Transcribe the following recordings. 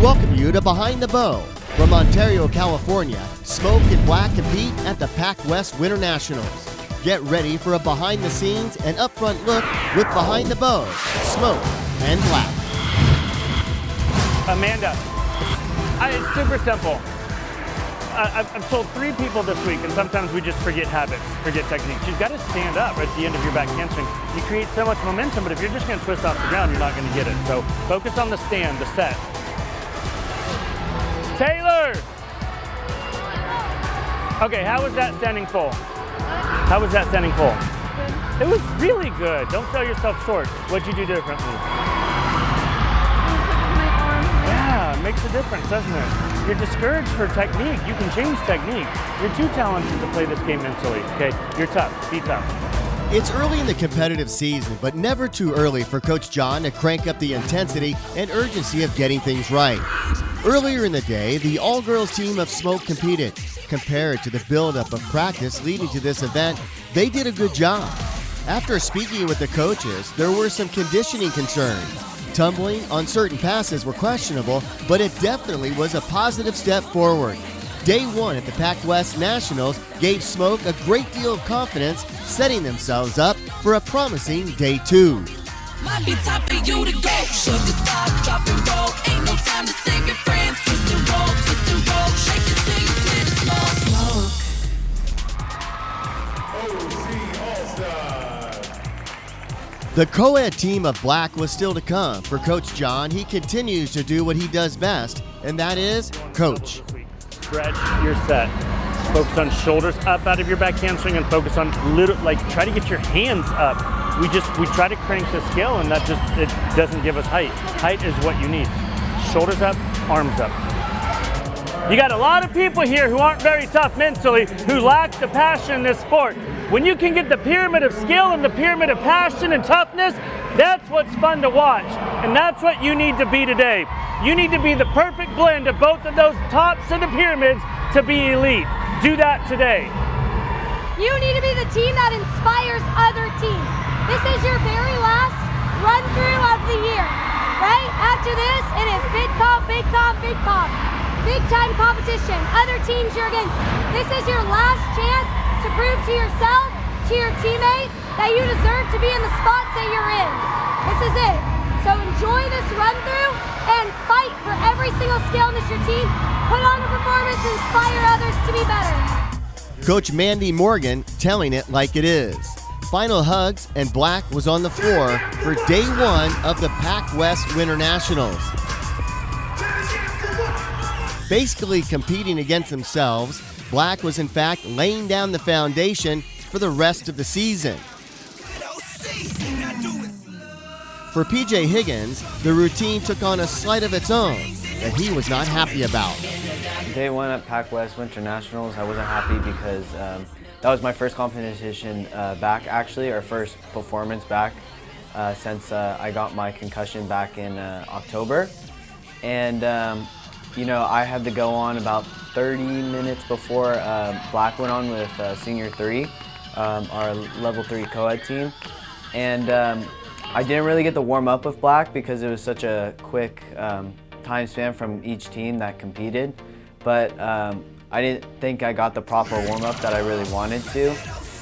welcome you to Behind the Bow. From Ontario, California, Smoke and Black compete at the PAC West Winter Nationals. Get ready for a behind-the-scenes and upfront look with Behind the Bow, Smoke and Black. Amanda, it's super simple. I've told 3 people this week, and sometimes we just forget habits, forget techniques. You've got to stand up at the end of your back handspring. You create so much momentum, but if you're just going to twist off the ground, you're not going to get it. So focus on the stand, the set. Taylor! Okay, how was that standing full? How was that standing full? Good. It was really good. Don't sell yourself short. What'd you do differently? Yeah, it makes a difference, doesn't it? You're discouraged for technique. You can change technique. You're too talented to play this game mentally. Okay, you're tough. Be tough. It's early in the competitive season, but never too early for Coach John to crank up the intensity and urgency of getting things right. Earlier in the day, the all-girls team of Smoke competed. Compared to the buildup of practice leading to this event, they did a good job. After speaking with the coaches, there were some conditioning concerns. Tumbling on certain passes were questionable, but it definitely was a positive step forward. Day 1 at the PAC West Nationals gave Smoke a great deal of confidence, setting themselves up for a promising Day 2. Might be time for you to go. Shove the stop, drop and roll. Ain't no time to save your friends. Twist and roll, shake it till you clear the smoke. The co-ed team of Black was still to come. For Coach John, he continues to do what he does best, and that is coach. Stretch your set. Focus on shoulders up out of your back hamstring and focus on try to get your hands up. We try to crank the scale and it doesn't give us height. Height is what you need. Shoulders up, arms up. You got a lot of people here who aren't very tough mentally, who lack the passion in this sport. When you can get the pyramid of skill and the pyramid of passion and toughness, that's what's fun to watch. And that's what you need to be today. You need to be the perfect blend of both of those tops of the pyramids to be elite. Do that today. You need to be the team that inspires other teams. This is your very last run through of the year, right? After this, it is big comp, big comp, big comp. Big time competition, other teams you're against. This is your last chance to prove to yourself, to your teammates, that you deserve to be in the spots that you're in. This is it. So enjoy this run through and fight for every single skill in this your team. Put on a performance and inspire others to be better. Coach Mandy Morgan telling it like it is. Final hugs, and Black was on the floor for Day 1 of the PAC West Winter Nationals. Basically competing against themselves, Black was in fact laying down the foundation for the rest of the season. For PJ Higgins, the routine took on a slight of its own that he was not happy about. Day 1 at PAC West Winter Nationals, I wasn't happy because that was my first competition back, actually, our first performance back since I got my concussion back in October. And you know, I had to go on about 30 minutes before Black went on with Senior 3, our level 3 co-ed team. And I didn't really get to warm up with Black because it was such a quick time span from each team that competed. But I didn't think I got the proper warm up that I really wanted to.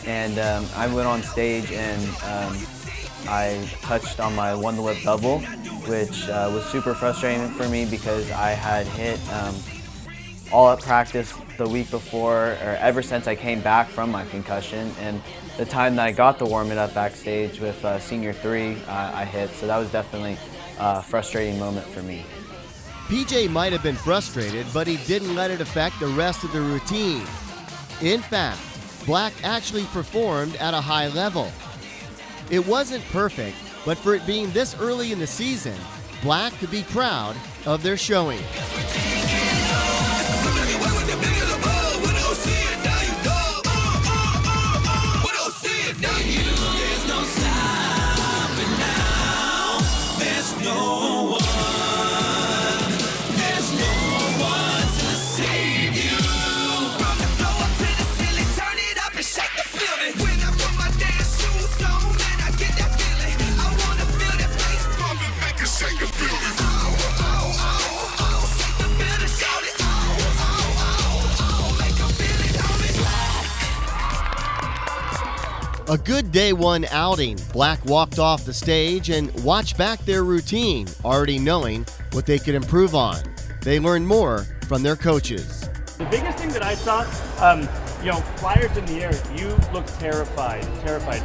And I went on stage and I touched on my one-to-lip double, which was super frustrating for me because I had hit all at practice the week before, or ever since I came back from my concussion. And the time that I got to warm it up backstage with Senior 3, I hit. So that was definitely a frustrating moment for me. PJ might have been frustrated, but he didn't let it affect the rest of the routine. In fact, Black actually performed at a high level. It wasn't perfect, but for it being this early in the season, Black could be proud of their showing. A good day one outing. Black walked off the stage and watched back their routine, already knowing what they could improve on. They learned more from their coaches. The biggest thing that I saw, flyers in the air, you looked terrified.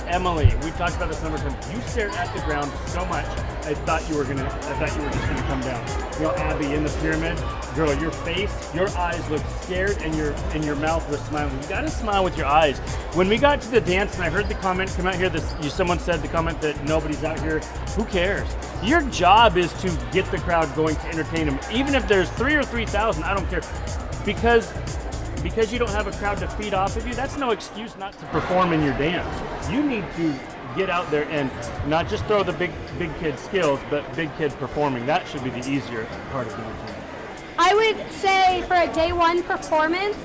Emily, we've talked about this a number of times. You stared at the ground so much, I thought you were just gonna come down. Abby in the pyramid, girl, your face, your eyes looked scared, and your mouth was smiling. You gotta smile with your eyes. When we got to the dance, and I heard the comment come out here, someone said the comment that nobody's out here. Who cares? Your job is to get the crowd going, to entertain them. Even if there's 3 or 3,000, I don't care. Because you don't have a crowd to feed off of you, that's no excuse not to perform in your dance. You need to get out there and not just throw the big kid skills, but big kid performing. That should be the easier part of the routine. I would say for a day one performance,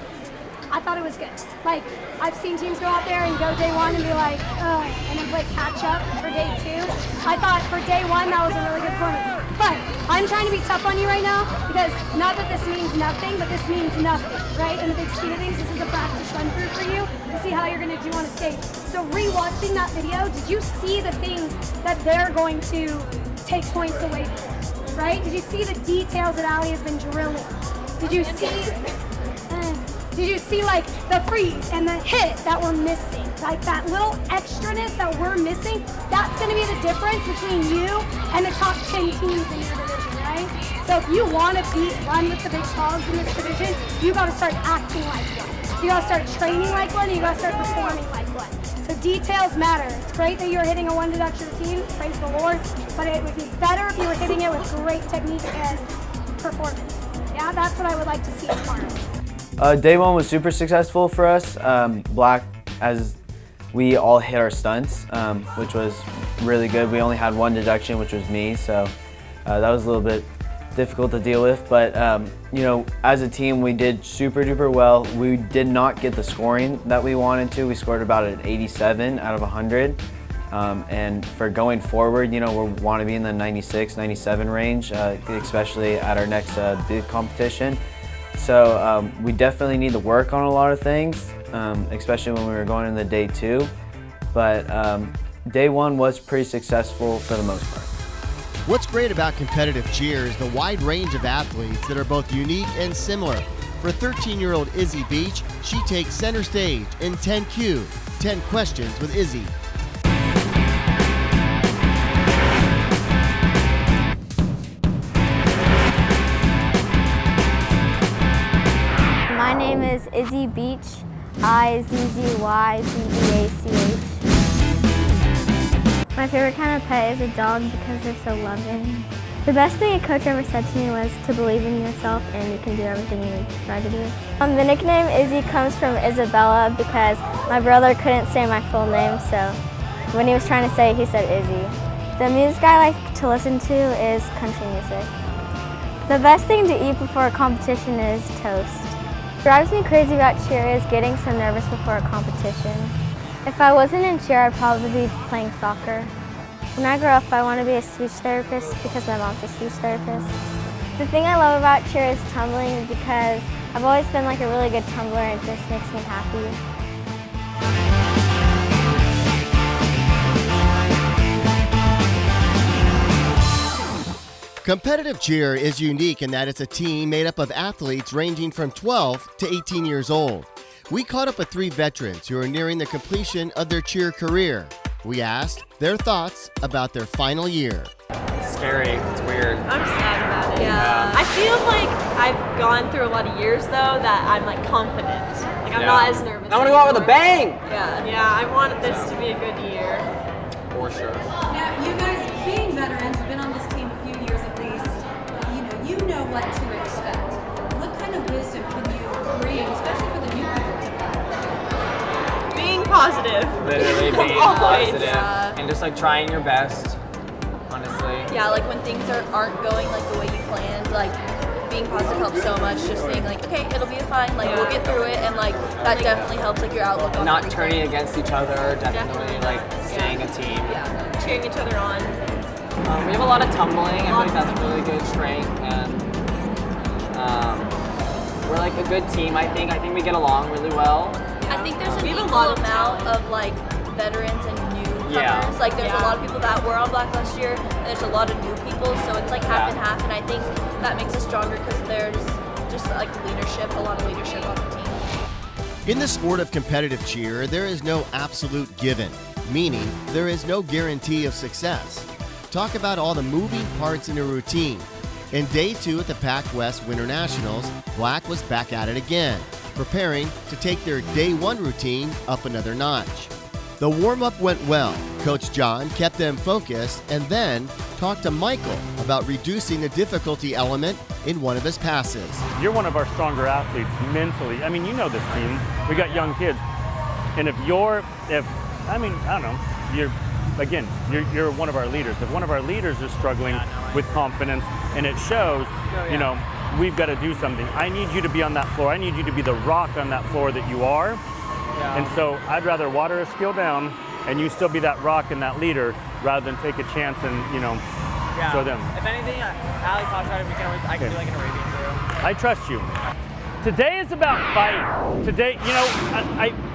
I thought it was good. Like, I've seen teams go out there and go day one and be like, ugh, and then play catch up for day two. I thought for day one that was a really good performance. But I'm trying to be tough on you right now because not that this means nothing, but this means nothing, right? In the big scheme of things, this is a practice run through for you to see how you're gonna do on a stage. So re-watching that video, did you see the things that they're going to take points away from, right? Did you see the details that Ali has been drilling? Did you see like the freeze and the hit that we're missing? Like that little extraness that we're missing, that's gonna be the difference between you and the top 10 teams in your division, right? So if you wanna run with the big hogs in this division, you gotta start acting like one. You gotta start training like one, and you gotta start performing like one. So details matter. It's great that you're hitting a one deduction routine, praise the Lord, but it would be better if you were hitting it with great technique and performance. Yeah, that's what I would like to see tomorrow. Day one was super successful for us. Black, as we all hit our stunts, which was really good. We only had one deduction, which was me, so that was a little bit difficult to deal with. But as a team, we did super duper well. We did not get the scoring that we wanted to. We scored about an 87 out of 100. And for going forward, we want to be in the 96, 97 range, especially at our next big competition. So we definitely need to work on a lot of things, especially when we were going into day two. But day one was pretty successful for the most part. What's great about competitive cheer is the wide range of athletes that are both unique and similar. For 13-year-old Izzy Beach, she takes center stage in 10Q, 10 Questions with Izzy. My name is Izzy Beach, IZZYBEACH. My favorite kind of pet is a dog because they're so loving. The best thing a coach ever said to me was to believe in yourself and you can do everything you try to do. The nickname Izzy comes from Isabella because my brother couldn't say my full name, so when he was trying to say it, he said Izzy. The music I like to listen to is country music. The best thing to eat before a competition is toast. What drives me crazy about cheer is getting so nervous before a competition. If I wasn't in cheer, I'd probably be playing soccer. When I grow up, I want to be a speech therapist because my mom's a speech therapist. The thing I love about cheer is tumbling because I've always been like a really good tumbler and it just makes me happy. Competitive cheer is unique in that it's a team made up of athletes ranging from 12 to 18 years old. We caught up with 3 veterans who are nearing the completion of their cheer career. We asked their thoughts about their final year. It's scary, it's weird. I'm sad about it. Yeah. I feel like I've gone through a lot of years though that I'm like confident. Like I'm not as nervous. I want to go out with a bang! Yeah, I wanted this to be a good year. For sure. Now, you guys being veterans, you've been on this team a few years at least, you know what to expect. What kind of wisdom can you bring, especially for the new people to Being positive. Literally being Always. positive. And just like trying your best, honestly. Yeah, like when things aren't going like the way you planned, like being positive helps so much. Just saying like, okay, it'll be fine, like we'll get through it, and like that definitely helps like your outlook on Not everything. turning against each other, definitely like staying a team. Yeah, cheering each other on. We have a lot of tumbling. I feel like that's a really good strength, and we're like a good team. I think we get along really well. I think there's an equal amount of like veterans and newcomers. Yeah. Like there's a lot of people that were on Black last year, and there's a lot of new people, so it's like half and half, and I think that makes us stronger because there's just like leadership, a lot of leadership on the team. In the sport of competitive cheer, there is no absolute given, meaning there is no guarantee of success. Talk about all the moving parts in a routine. In day 2 at the PAC West Winter Nationals, Black was back at it again, preparing to take their day 1 routine up another notch. The warm-up went well. Coach John kept them focused and then talked to Michael about reducing the difficulty element in one of his passes. You're one of our stronger athletes mentally. I mean, you know this team. We got young kids. And you're one of our leaders. If one of our leaders is struggling with confidence and it shows, you know, we've got to do something. I need you to be on that floor. I need you to be the rock on that floor that you are. Yeah. And so I'd rather water a skill down and you still be that rock and that leader rather than take a chance and, you know, show them. If anything, Allie talks about it, I can do like an Arabian drill. I trust you. Today is about fight. Today, you know,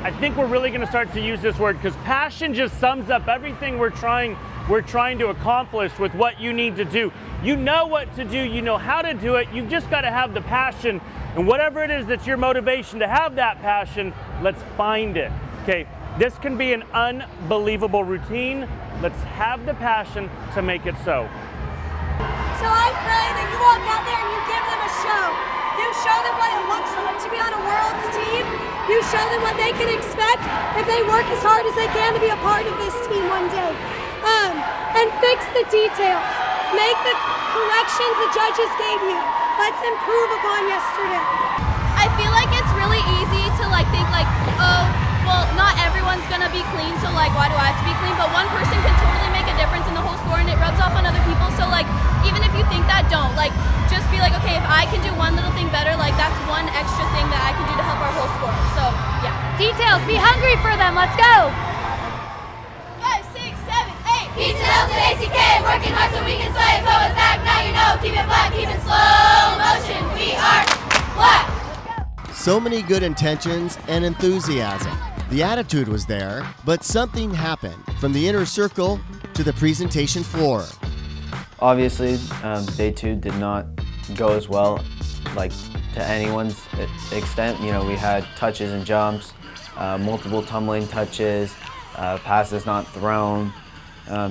I think we're really going to start to use this word because passion just sums up everything we're trying to accomplish with what you need to do. You know what to do, you know how to do it, you've just got to have the passion, and whatever it is that's your motivation to have that passion, let's find it. Okay, this can be an unbelievable routine. Let's have the passion to make it so. So I pray that you walk out there and you give them a show. You show them what it looks like to be on a world's team. You show them what they can expect if they work as hard as they can to be a part of this team one day. And fix the details. Make the corrections the judges gave you. Let's improve upon yesterday. I feel like it's really easy to like think like, oh, well, not everyone's gonna be clean, so like, why do I have to be clean? But one person can totally make a difference in the whole score, and it rubs off on other people. So like, even if you think that, don't. Like, just be like, okay, if I can do one little thing better, like that's one extra thing that I can do to help our whole score. So yeah. Details. Be hungry for them. Let's go. 5, 6, 7, 8. Beats and L's and ACK, working hard so we can slay. Go with back, now you know. Keep it black, keep it slow motion. We are black. So many good intentions and enthusiasm. The attitude was there, but something happened from the inner circle to the presentation floor. Obviously, day 2 did not go as well, like to anyone's extent. You know, we had touches and jumps, multiple tumbling touches, passes not thrown.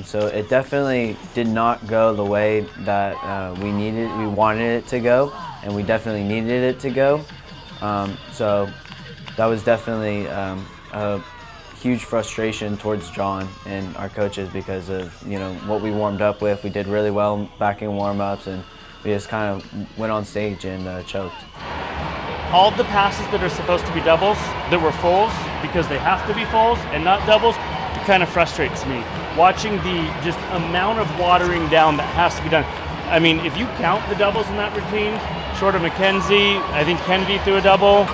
So it definitely did not go the way that we wanted it to go, and we definitely needed it to go. So that was definitely a huge frustration towards John and our coaches because of, you know, what we warmed up with. We did really well back in warm-ups, and we just kind of went on stage and choked. All the passes that are supposed to be doubles that were fulls because they have to be fulls and not doubles, it kind of frustrates me. Watching the just amount of watering down that has to be done. I mean, if you count the doubles in that routine, short of Mackenzie, I think Kennedy threw a double,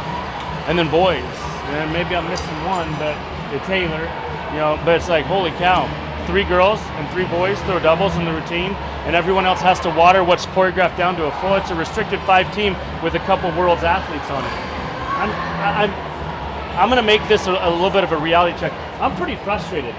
and then boys. And maybe I'm missing one, but Taylor, you know, but it's like, holy cow, 3 girls and 3 boys throw doubles in the routine, and everyone else has to water what's choreographed down to a full. It's a restricted 5 team with a couple world's athletes on it. I'm gonna make this a little bit of a reality check. I'm pretty frustrated.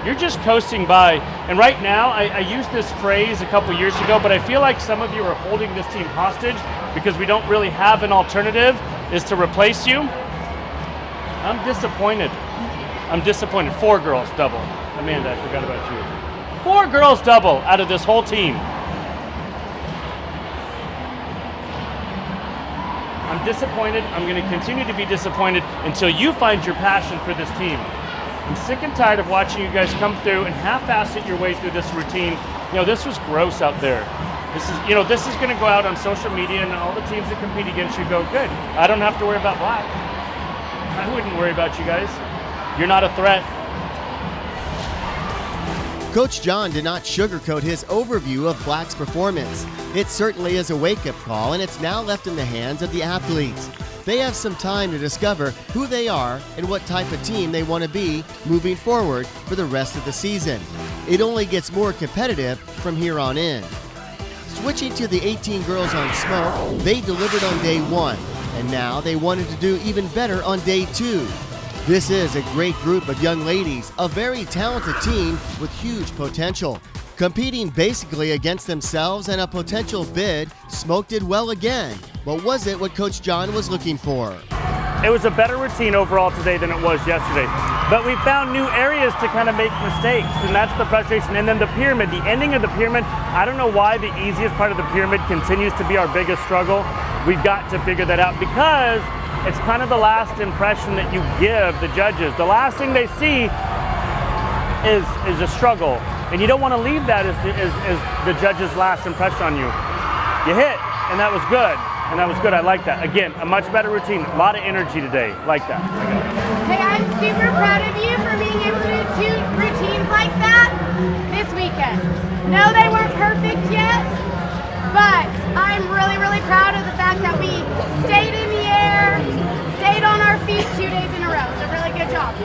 You're just coasting by, and right now, I used this phrase a couple years ago, but I feel like some of you are holding this team hostage because we don't really have an alternative, is to replace you. I'm disappointed. 4 girls double. Amanda, I forgot about you. 4 girls double out of this whole team. I'm disappointed. I'm going to continue to be disappointed until you find your passion for this team. I'm sick and tired of watching you guys come through and half-ass it your way through this routine. You know, this was gross out there. This is going to go out on social media, and all the teams that compete against you go, good. I don't have to worry about Black. I wouldn't worry about you guys. You're not a threat. Coach John did not sugarcoat his overview of Black's performance. It certainly is a wake-up call, and it's now left in the hands of the athletes. They have some time to discover who they are and what type of team they want to be moving forward for the rest of the season. It only gets more competitive from here on in. Switching to the 18 girls on smoke, they delivered on day 1, and now they wanted to do even better on day 2. This is a great group of young ladies, a very talented team with huge potential. Competing basically against themselves and a potential bid, Smoke did well again. But was it what Coach John was looking for? It was a better routine overall today than it was yesterday. But we found new areas to kind of make mistakes, and that's the frustration. And then the pyramid, the ending of the pyramid, I don't know why the easiest part of the pyramid continues to be our biggest struggle. We've got to figure that out because it's kind of the last impression that you give the judges. The last thing they see is a struggle. And you don't want to leave that as the judge's last impression on you. You hit, and that was good. And that was good, I like that. Again, a much better routine, a lot of energy today, like that. Hey, I'm super proud of you for being able to do routines like that this weekend. No, they weren't perfect yet, but I'm really, really proud of the fact that we stayed in the air, stayed on our feet 2 days in a row, so really good job.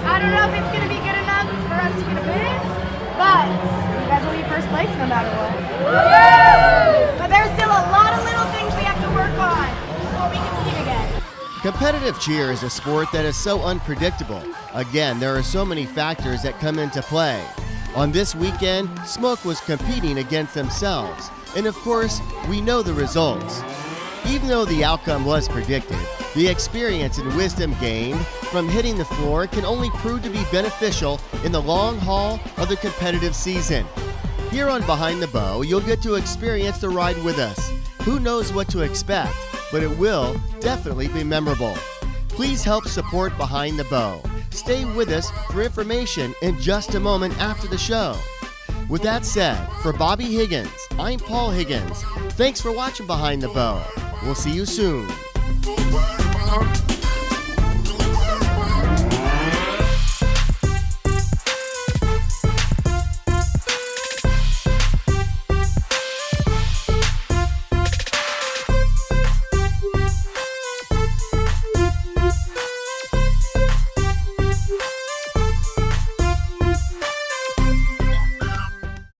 I don't know if it's gonna be good enough for us to get a win, but you guys will be first place no matter what. But there's still a lot of little things we have to work on before we compete again. Competitive cheer is a sport that is so unpredictable. Again, there are so many factors that come into play. On this weekend, Smoke was competing against themselves. And of course, we know the results. Even though the outcome was predicted, the experience and wisdom gained from hitting the floor can only prove to be beneficial in the long haul of the competitive season. Here on Behind the Bow, you'll get to experience the ride with us. Who knows what to expect, but it will definitely be memorable. Please help support Behind the Bow. Stay with us for information in just a moment after the show. With that said, for Bobbi Higgins, I'm Paul Higgins. Thanks for watching Behind the Bow. We'll see you soon.